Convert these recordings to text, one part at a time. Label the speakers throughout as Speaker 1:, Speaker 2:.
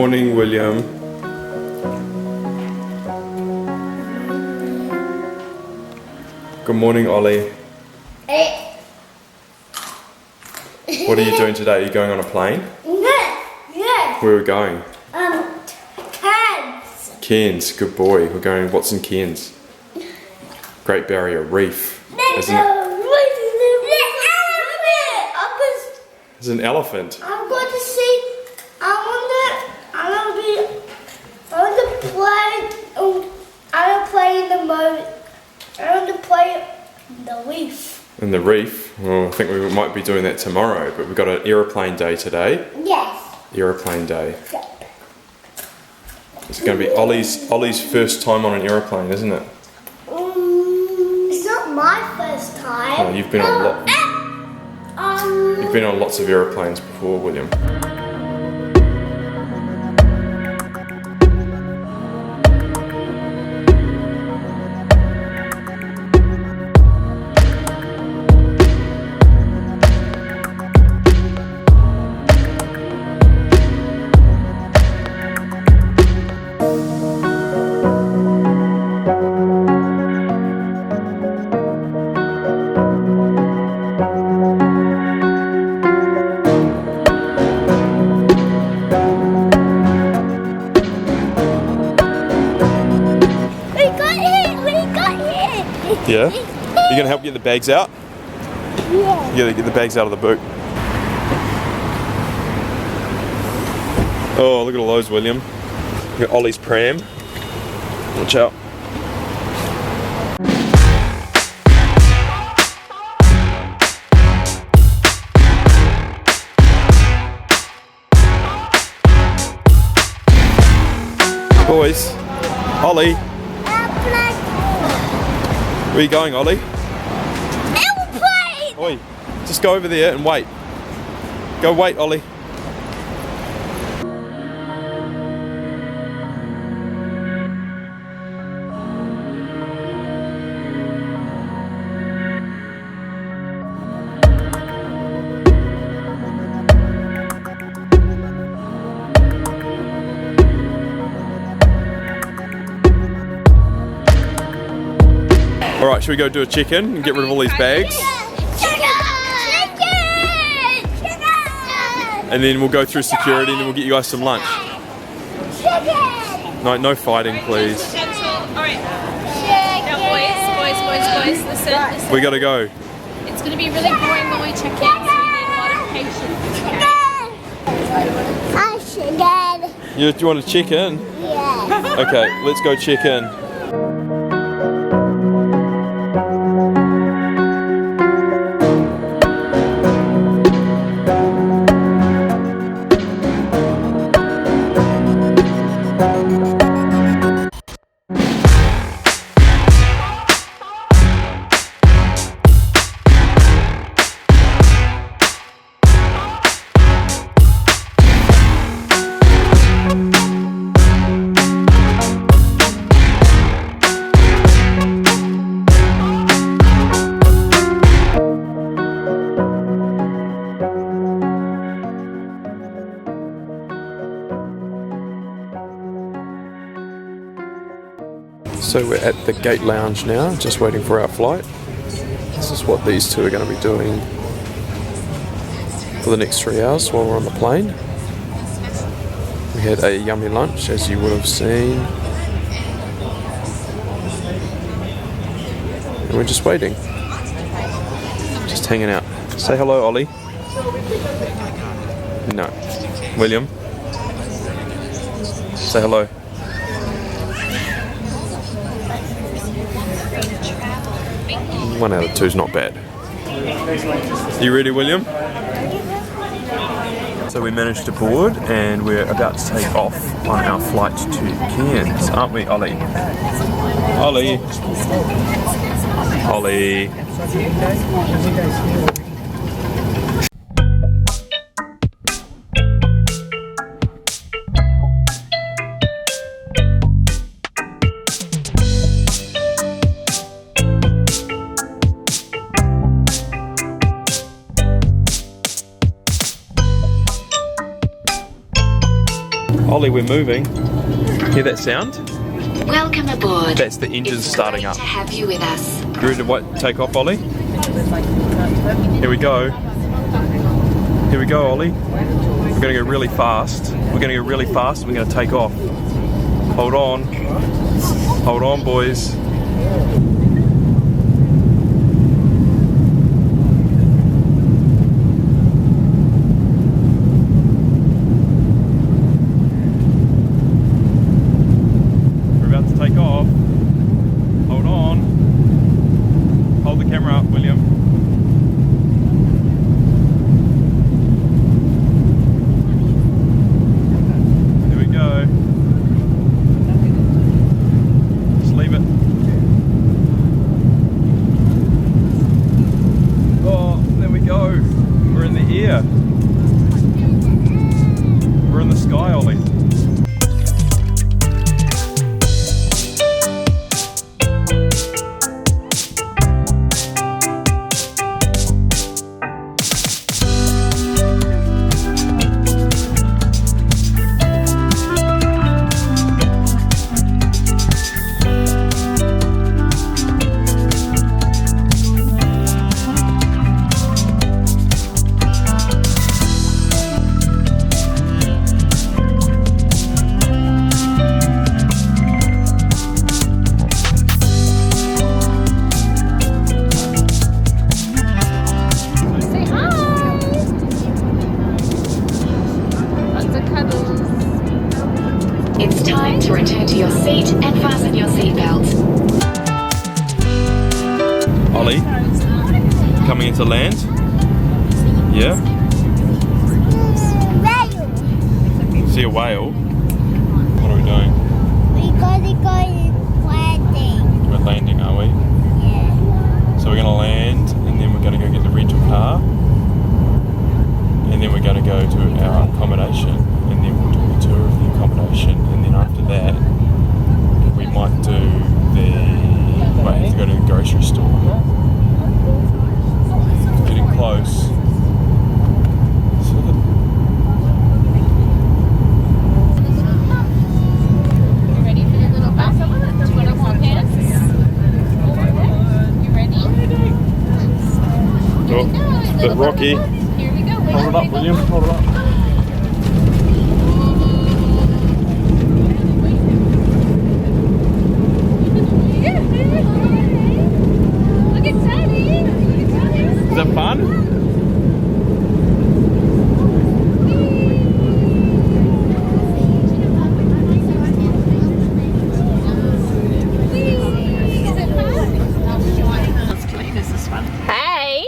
Speaker 1: morning, William. Good morning, Ollie. What are you doing today? Are you going on a plane?
Speaker 2: Yes.
Speaker 1: Where are we going?
Speaker 2: Cairns.
Speaker 1: Cairns, good boy. We're going, what's in Cairns? Great Barrier Reef. Isn't it? There's an elephant.
Speaker 2: I'm going to see. I want to play in the mode. I want to play the reef.
Speaker 1: In the reef? Well, I think we might be doing that tomorrow, but we've got an aeroplane day today.
Speaker 2: Yes.
Speaker 1: Aeroplane day.
Speaker 2: Yep.
Speaker 1: It's going to be Ollie's first time on an aeroplane, isn't it?
Speaker 2: It's not my first time.
Speaker 1: No, you've been on You've been on lots of aeroplanes before, William. Yeah? You gonna help get the bags out?
Speaker 2: Yeah.
Speaker 1: You gotta get the bags out of the boot. Oh, look at all those, William. Look at Ollie's pram. Watch out. Boys, Ollie. Where are you going, Ollie?
Speaker 2: Aeroplane!
Speaker 1: Oi, just go over there and wait. Go wait, Ollie. Alright, should we go do a check-in and get rid of all these bags? And then we'll go through security and then we'll get you guys some lunch. No fighting, please.
Speaker 3: Alright. Now boys, listen.
Speaker 1: We gotta go.
Speaker 3: It's gonna be really boring when we check in, so we need a lot of patience.
Speaker 1: You want to check in?
Speaker 2: Yeah.
Speaker 1: Okay, let's go check in. So we're at the gate lounge now, just waiting for our flight. This is what these two are going to be doing for the next 3 hours while we're on the plane. We had a yummy lunch, as you would have seen. And we're just waiting. Just hanging out. Say hello, Ollie. No. William. Say hello. 1 out of 2 is not bad. You ready, William? So we managed to board and we're about to take off on our flight to Cairns, aren't we, Ollie? Ollie. Ollie. Ollie, we're moving. Hear that sound?
Speaker 4: Welcome aboard.
Speaker 1: That's the engines starting up.
Speaker 4: To have you with us.
Speaker 1: You ready to take off, Ollie? Here we go. Here we go, Ollie. We're going to go really fast. We're going to go really fast and we're going to take off. Hold on. Hold on, boys. We're about to take off. Hold on. Hold the camera up, William. Here we go. Just leave it. Oh, there we go. We're in the air. We're in the sky, Ollie.
Speaker 3: Say hi. Lots of cuddles.
Speaker 4: It's time to return to your seat and fasten your seatbelt.
Speaker 1: Ollie, coming into land. Yeah? See a whale? What are we doing?
Speaker 2: We gotta go landing.
Speaker 1: We're landing, are we?
Speaker 2: Yeah.
Speaker 1: So we're going to land and then we're going to go get the rental car. And then we're going to go to our accommodation. And then we'll do the tour of the accommodation. And then after that, we might do might have to go to the grocery store. It's getting close. So
Speaker 3: You ready for the little bus? Do you want to hold hands? You ready?
Speaker 1: oh, it's a bit rocky.
Speaker 3: Here we go.
Speaker 1: Hold it up, William. Hold it up.
Speaker 3: Look at Daddy.
Speaker 1: Is that fun?
Speaker 3: Hey,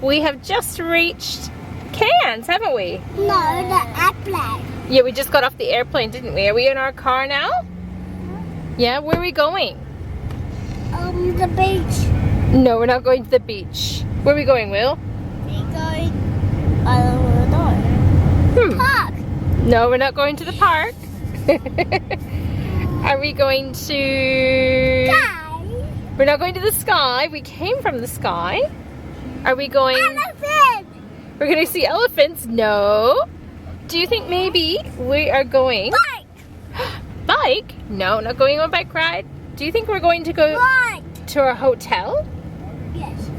Speaker 3: we have just reached Cairns, haven't we?
Speaker 2: No, the airplane.
Speaker 3: Yeah, we just got off the airplane, didn't we? Are we in our car now? Yeah, where are we going?
Speaker 2: The beach.
Speaker 3: No, we're not going to the beach. Where are we going, Will?
Speaker 2: We going. I don't know. Park.
Speaker 3: No, we're not going to the park. Are we going to...
Speaker 2: Sky.
Speaker 3: We're not going to the sky. We came from the sky. Are we going...
Speaker 2: Elephant.
Speaker 3: We're going to see elephants? No. Do you think maybe we are going...
Speaker 2: Bike.
Speaker 3: Bike? No, not going on a bike ride. Do you think we're going to go
Speaker 2: Bike.
Speaker 3: to our hotel?
Speaker 2: Yes.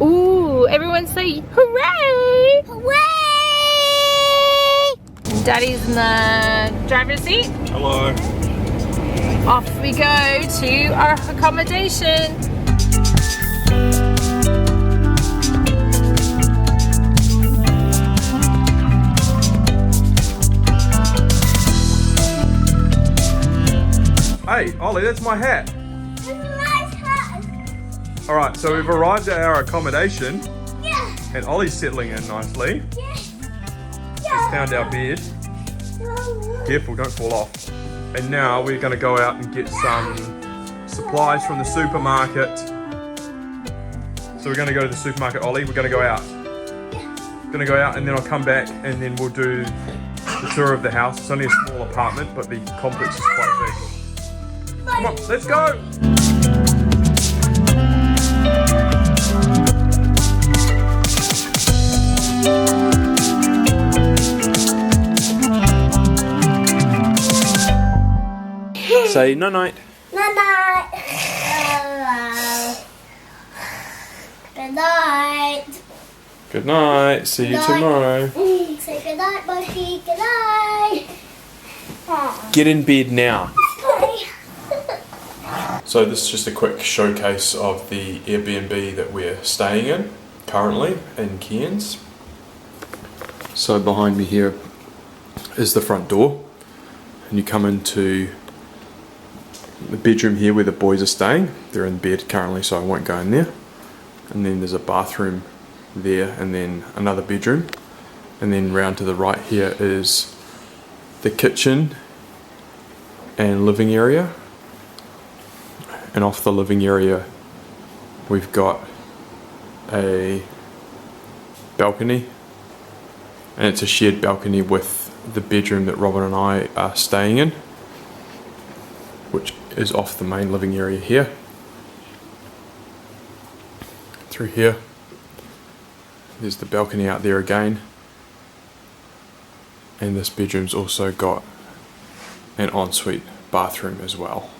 Speaker 3: Ooh, everyone say hooray!
Speaker 2: Hooray!
Speaker 3: Daddy's in the driver's seat.
Speaker 1: Hello.
Speaker 3: Off we go to our accommodation.
Speaker 1: Hey, Ollie, that's my hat.
Speaker 2: It's a nice hat.
Speaker 1: Alright, so we've arrived at our accommodation
Speaker 2: Yeah.
Speaker 1: and Ollie's settling in nicely.
Speaker 2: Yeah.
Speaker 1: Just found our bed. Careful, don't fall off. And now we're going to go out and get some supplies from the supermarket. So we're going to go to the supermarket, Ollie. We're going to go out. Going to go out and then I'll come back and then we'll do the tour of the house. It's only a small apartment, but the complex is quite big. Come on, let's go! Say night night.
Speaker 2: Night night. Good night.
Speaker 1: Good night. See you
Speaker 2: Night.
Speaker 1: tomorrow.
Speaker 2: Say good night, Monkey. Good night.
Speaker 1: Get in bed now.
Speaker 2: Bye.
Speaker 1: So this is just a quick showcase of the Airbnb that we're staying in currently in Cairns. So behind me here is the front door, and you come into the bedroom here where the boys are staying. They're in bed currently, so I won't go in there. And then there's a bathroom there, and then another bedroom, and then round to the right here is the kitchen and living area. And off the living area we've got a balcony, and it's a shared balcony with the bedroom that Robin and I are staying in, which is off the main living area here. Through here there's the balcony out there again, and this bedroom's also got an ensuite bathroom as well.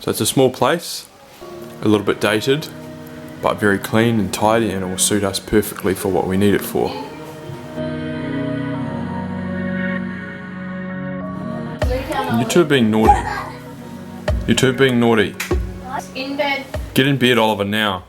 Speaker 1: So it's a small place, a little bit dated, but very clean and tidy, and it will suit us perfectly for what we need it for. You two are being naughty. You two are being naughty.
Speaker 3: In bed.
Speaker 1: Get in bed, Oliver, now.